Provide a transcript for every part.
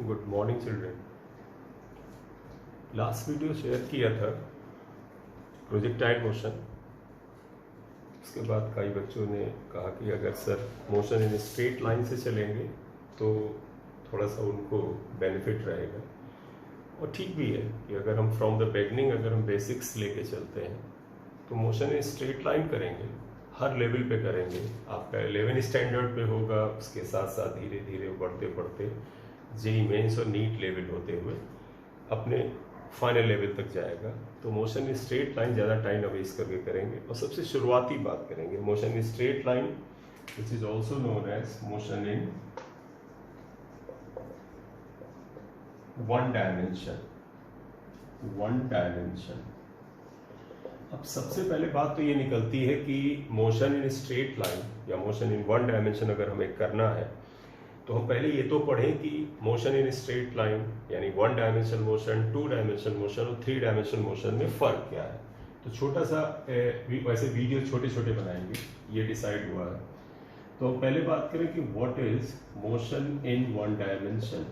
Good morning children. Last video share किया था projectile motion. उसके बाद कई बच्चों ने कहा कि अगर sir motion in straight line से चलेंगे तो थोड़ा सा उनको बेनिफिट रहेगा, और ठीक भी है कि अगर हम फ्रॉम द बिगनिंग अगर हम बेसिक्स लेके चलते हैं तो मोशन इन स्ट्रेट लाइन करेंगे, हर लेवल पे करेंगे। आपका 11 स्टैंडर्ड पे होगा, उसके साथ साथ धीरे धीरे बढ़ते बढ़ते जेईई मेंस और नीट लेवल होते हुए अपने फाइनल लेवल तक जाएगा। तो मोशन इन स्ट्रेट लाइन ज़्यादा टाइम न वेस्ट करके करेंगे, और सबसे शुरुआती बात करेंगे motion in straight line, which is also known as motion in one dimension. अब सबसे पहले बात तो ये निकलती है कि मोशन इन स्ट्रेट लाइन या मोशन इन वन डायमेंशन अगर हमें करना है तो हम पहले ये तो पढ़ें कि मोशन इन स्ट्रेट लाइन यानी one dimensional motion, two dimensional motion और थ्री डायमेंशनल मोशन में फ़र्क क्या है। तो छोटा सा वैसे वीडियो छोटे छोटे बनाएंगे, ये डिसाइड हुआ है। तो पहले बात करें कि what is motion in one dimension.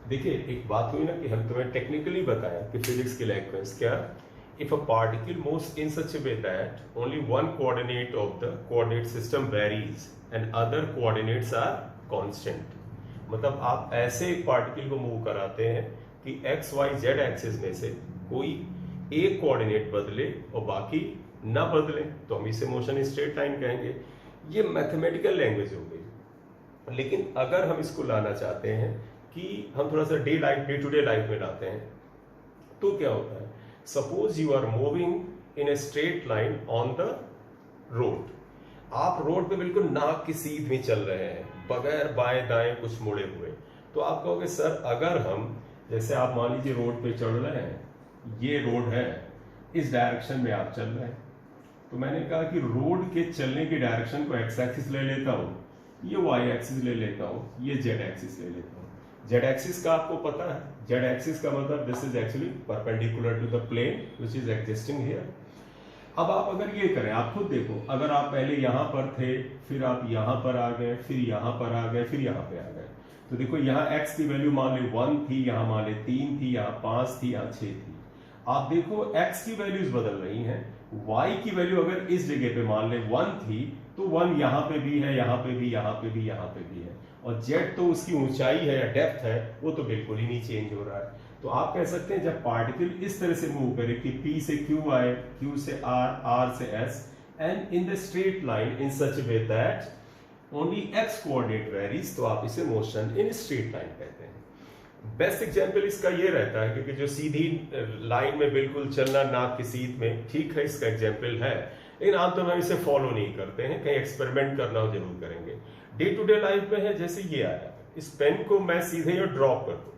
देखिए, एक बात हुई ना कि हम तुम्हें टेक्निकली बताया कि फिजिक्स की लैंग्वेज क्या, if a particle moves in such a way that only one coordinate of the coordinate system varies and other coordinates are constant। मतलब आप ऐसे एक पार्टिकल को मूव कराते हैं कि एक्स वाई जेड एक्सिस में से कोई एक कोऑर्डिनेट बदले और बाकी ना बदले, तो हम इसे मोशन इन स्ट्रेट लाइन कहेंगे। ये मैथमेटिकल लैंग्वेज हो गई। लेकिन अगर हम इसको लाना चाहते हैं कि हम थोड़ा सा डे टू डे लाइफ में लाते हैं, तो क्या होता है, suppose you are moving in a straight line on the road. आप रोड पे बिल्कुल नाक की सीध में चल रहे हैं, बगैर बाएं दाएं कुछ मुड़े हुए। तो आप कहोगे सर, अगर हम जैसे आप मान लीजिए रोड पे चढ़ रहे हैं, ये रोड है, इस डायरेक्शन में आप चल रहे हैं, तो मैंने कहा कि रोड के चलने की डायरेक्शन को एक्स एक्सिस ले लेता हूं, ये वाई एक्सिस ले लेता हूं, ये जेड एक्सिस ले लेता हूं। जेड एक्सिस का आपको पता है, जेड एक्सिस का मतलब this is actually perpendicular to the plane which is existing here. अब आप अगर ये करें, आप खुद देखो, अगर आप पहले यहां पर थे, फिर आप यहां पर आ गए, फिर यहां पर आ गए, फिर यहां पे आ गए, तो देखो यहाँ x की वैल्यू मान ले 1 थी, यहाँ मान ले 3 थी, यहाँ 5 थी, यहाँ 6 थी। आप देखो x की वैल्यूज बदल रही हैं, y की वैल्यू अगर इस जगह पे मान ले 1 थी तो 1 यहाँ पे भी है, यहाँ पे भी, यहाँ पे भी, यहाँ पे भी है, और z तो उसकी ऊंचाई है या डेप्थ है, वो तो बिल्कुल ही नहीं चेंज हो रहा है। तो आप कह सकते हैं जब पार्टिकल इस तरह से मूव करे कि P से Q आए, Q से R, R से S, and in the straight line in such way that only x coordinate varies, तो आप इसे मोशन इन स्ट्रेट लाइन कहते हैं। बेस्ट एग्जाम्पल इसका ये रहता है, क्योंकि जो सीधी लाइन में बिल्कुल चलना नाक की सीध में, ठीक है, इसका एग्जाम्पल है, लेकिन आमतौर में इसे फॉलो नहीं करते हैं। कहीं एक्सपेरिमेंट करना हो जरूर करेंगे। डे टू डे लाइफ में है, जैसे ये आया, इस पेन को मैं सीधे ये ड्रॉप कर दूं,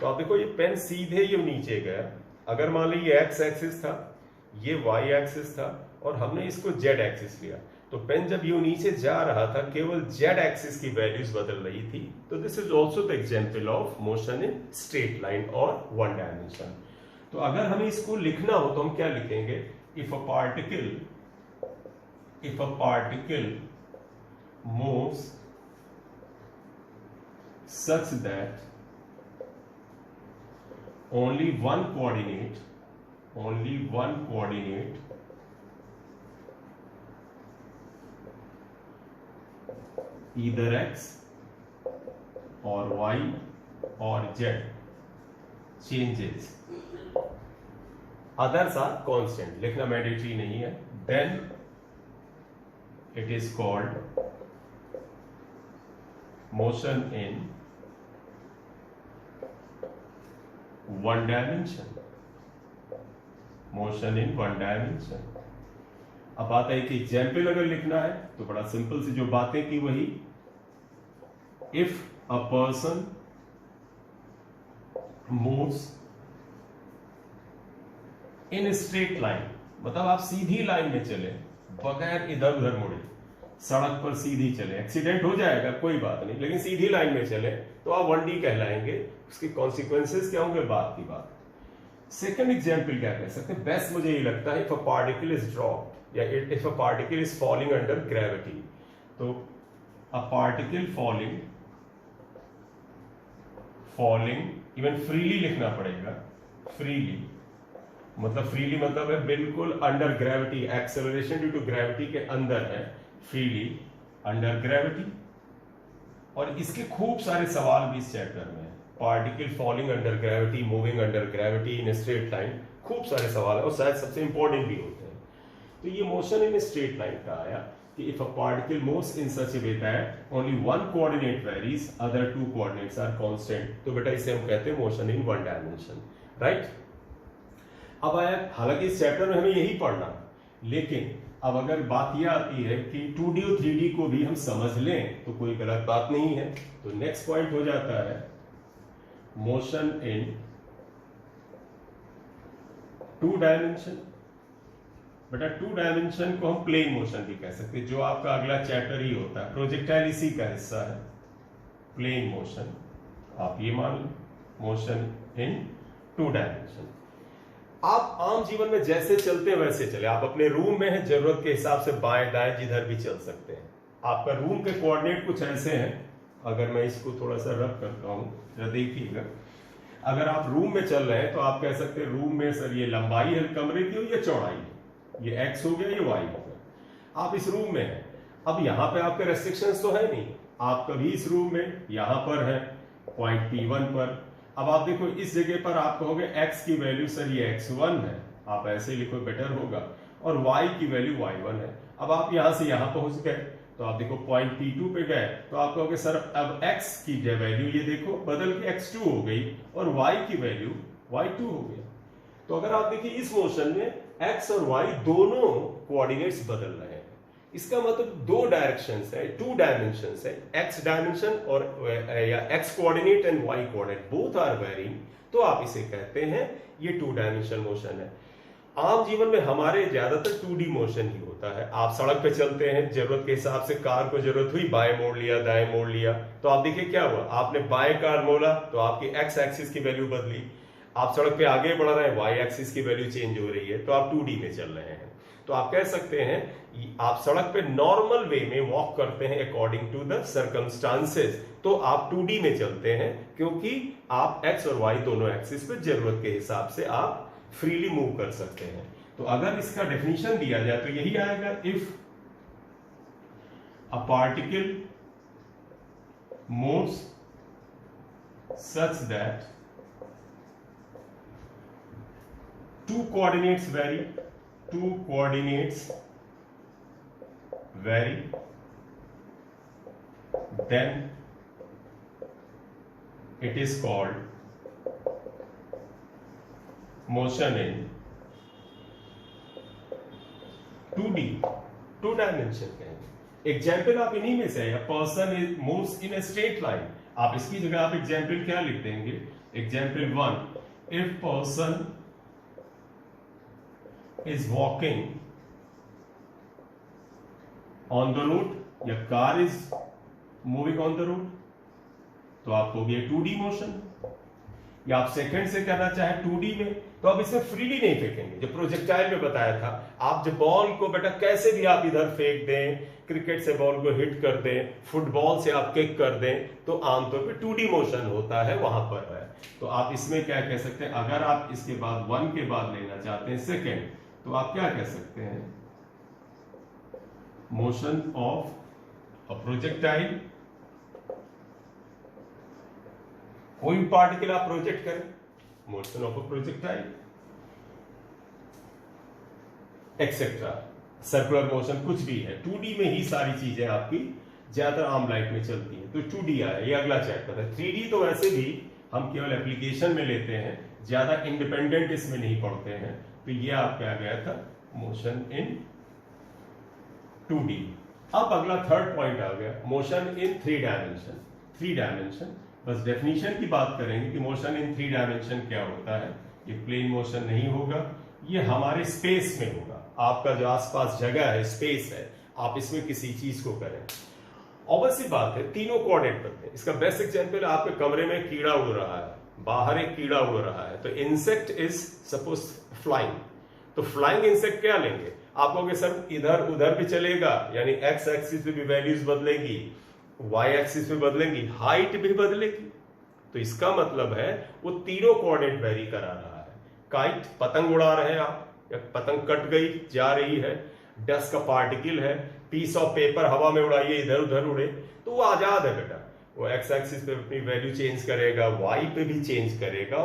तो आप देखो ये पेन सीधे ये नीचे गया। अगर मान ली ये एक्स एक्सिस था, ये वाई एक्सिस था, और हमने इसको जेड एक्सिस लिया, तो पेन जब ये नीचे जा रहा था केवल जेड एक्सिस की वैल्यूज बदल रही थी। तो this is also the example of motion in straight line और वन डायमेंशन। तो अगर हमें इसको लिखना हो तो हम क्या लिखेंगे, if a particle moves such that only one coordinate either x or y or z changes, others are constant, लिखना मैंडेटरी नहीं है, then it is called motion in one dimension। अब बात है कि एग्जाम्पल अगर लिखना है तो बड़ा सिंपल सी जो बातें की वही, if a person moves in straight line, मतलब आप सीधी लाइन में चले बगैर इधर उधर मुड़े, सड़क पर सीधी चले, एक्सीडेंट हो जाएगा कोई बात नहीं, लेकिन सीधी लाइन में चले तो आप 1D कहलाएंगे। उसके कॉन्सिक्वेंसेस क्या होंगे, बात की बात। सेकंड एग्जांपल क्या कह सकते हैं, बेस्ट मुझे ये लगता है, if a particle is dropped या if a particle is falling under gravity, तो a particle falling even freely लिखना पड़ेगा, फ्रीली मतलब है बिल्कुल under gravity, acceleration due to gravity के अंदर है, फ्रीली अंडर ग्रेविटी। और इसके खूब सारे सवाल भी इस चैप्टर में, particle falling under gravity, moving under gravity इन स्ट्रेट लाइन, खूब सारे सवाल है और शायद सबसे इंपॉर्टेंट भी होते हैं। तो ये मोशन इन स्ट्रेट लाइन का आया कि if a particle moves in such a way that only one coordinate varies, other two coordinates are constant, तो बेटा इसे हम कहते हैं motion in one dimension, right. अब आया, हालांकि इस चैप्टर में हमें यही पढ़ना, लेकिन अब अगर बात यह आती है कि 2D और 3D को भी हम समझ लें तो कोई गलत बात नहीं है। तो नेक्स्ट पॉइंट हो जाता है मोशन इन 2 डायमेंशन। बेटा 2 डायमेंशन को हम प्लेन मोशन भी कह सकते हैं, जो आपका अगला चैप्टर ही होता है, प्रोजेक्टाइल इसी का हिस्सा है, प्लेन मोशन, आप ये मान लो, मोशन इन 2 डायमेंशन। आप आम जीवन में जैसे चलते हैं वैसे चले, आप अपने रूम में हैं, जरूरत के हिसाब से बाएं दाएं जिधर भी चल सकते हैं। आपका रूम के कोऑर्डिनेट कुछ ऐसे हैं, अगर मैं इसको थोड़ा सा रब करता हूं, जरा देखिएगा, अगर आप रूम में चल रहे हैं तो आप कह सकते हैं रूम में सर ये लंबाई है कमरे की और ये चौड़ाई है, ये एक्स हो गया, ये वाई हो गया। आप इस रूम में हैं, अब यहां पे आपके रेस्ट्रिक्शंस तो है नहीं, आप कभी इस रूम में यहां पर है पॉइंट P1 पर। अब आप देखो इस जगह पर आप कहोगे x की वैल्यू सर ये x1 है, आप ऐसे लिखो बेटर होगा, और y की वैल्यू y1 है। अब आप यहां से यहां पहुंच गए तो आप देखो पॉइंट P2 पे गए तो आप कहोगे सर अब x की वैल्यू ये देखो बदल के x2 हो गई और y की वैल्यू y2 हो गया। तो अगर आप देखिए इस मोशन में x और y दोनों कोऑर्डिनेट्स बदल रहे हैं, इसका मतलब 2 डायरेक्शंस है, 2 डायमेंशंस है, x डायमेंशन और या x coordinate and y coordinate both are varying, तो आप इसे कहते हैं ये 2 डायमेंशन मोशन है। आम जीवन में हमारे ज्यादातर 2D मोशन ही होता है। आप सड़क पे चलते हैं, जरूरत के हिसाब से कार को जरूरत हुई बाएं मोड़ लिया, दाएं मोड़ लिया, तो आप देखिए क्या हुआ, आपने बाएं कार मोड़ा तो आपकी x एक्सिस की वैल्यू बदली, आप सड़क पे आगे बढ़ रहे हैं, y एक्सिस की वैल्यू चेंज हो रही है, तो आप 2D में चल रहे हैं। तो आप कह सकते हैं आप सड़क पे नॉर्मल वे में वॉक करते हैं अकॉर्डिंग टू द सर्कमस्टांसेस, तो आप 2D में चलते हैं क्योंकि आप x और y दोनों एक्सिस पे जरूरत के हिसाब से आप फ्रीली मूव कर सकते हैं। तो अगर इसका डेफिनेशन दिया जाए तो यही आएगा, if a particle moves such that 2 coordinates vary, 2 coordinates vary, then it is called motion in 2D, 2 dimension कहेंगे। एग्जाम्पल आप इन्हीं में से है, person is moves in a straight line, आप इसकी जगह आप एग्जाम्पल क्या लिख देंगे, example 1, if person is walking on the road या car is moving on the road, तो आपको ये 2D मोशन, या आप सेकंड से करना चाहे 2D में, तो आप इसमें फ्रीली नहीं फेंकेंगे। जो प्रोजेक्टाइल में बताया था, आप जब बॉल को बेटा कैसे भी आप इधर फेंक दें, क्रिकेट से बॉल को हिट कर दें, फुटबॉल से आप किक कर दें, तो आमतौर पे 2D मोशन होता है, वहां पर है। तो आप इसमें क्या कह सकते हैं, अगर आप इसके बाद 1 के बाद लेना चाहते हैं सेकेंड, तो आप क्या कह सकते हैं, मोशन ऑफ अ प्रोजेक्टाइल, कोई भी पार्टिकल आप प्रोजेक्ट करें, motion of a projectile etcetera, circular motion कुछ भी है, 2D में ही सारी चीजें आपकी ज्यादा आम लाइफ में चलती हैं। तो 2D आया, ये अगला चैप्टर है। 3D तो वैसे भी हम केवल एप्लीकेशन में लेते हैं, ज्यादा इंडिपेंडेंट इसमें नहीं पढ़ते हैं। तो ये आपका आ गया था मोशन इन 2D। अब अगला थर्ड पॉइंट आ गया, मोशन इन 3 डायमेंशन। 3 डायमेंशन, बस डेफिनेशन की बात करेंगे कि मोशन इन 3 डायमेंशन क्या होता है। ये प्लेन मोशन नहीं होगा, ये हमारे स्पेस में होगा, आपका जो आसपास जगह है, स्पेस है, आप इसमें किसी चीज को करें। ऑब्वियस सी बात है, तीनों कोऑर्डिनेट बनते हैं। इसका बेस्ट एग्जांपल, आपके कमरे में कीड़ा उड़ रहा है, बाहर एक कीड़ा उड़ रहा है, तो इंसेक्ट इज सपोज फ्लाइंग, तो फ्लाइंग इंसेक्ट क्या लेंगे, आप कहोगे सर इधर उधर भी चलेगा, यानी एक्स एक्सिस पे भी वैल्यूज बदलेगी, वाई एक्सिस पे बदलेंगी, हाइट भी बदलेगी। तो इसका मतलब है वो तीनों कोऑर्डिनेट वेरी करा रहा है। काइट, पतंग उड़ा रहे हैं आप, या पतंग कट गई जा रही है, डस्ट का पार्टिकल है, पीस ऑफ पेपर हवा में उड़ाइए इधर उधर उड़े, तो वो आजाद है बेटा, वो एक्स एक्सिस पे अपनी वैल्यू चेंज करेगा, वाई पे भी चेंज करेगा।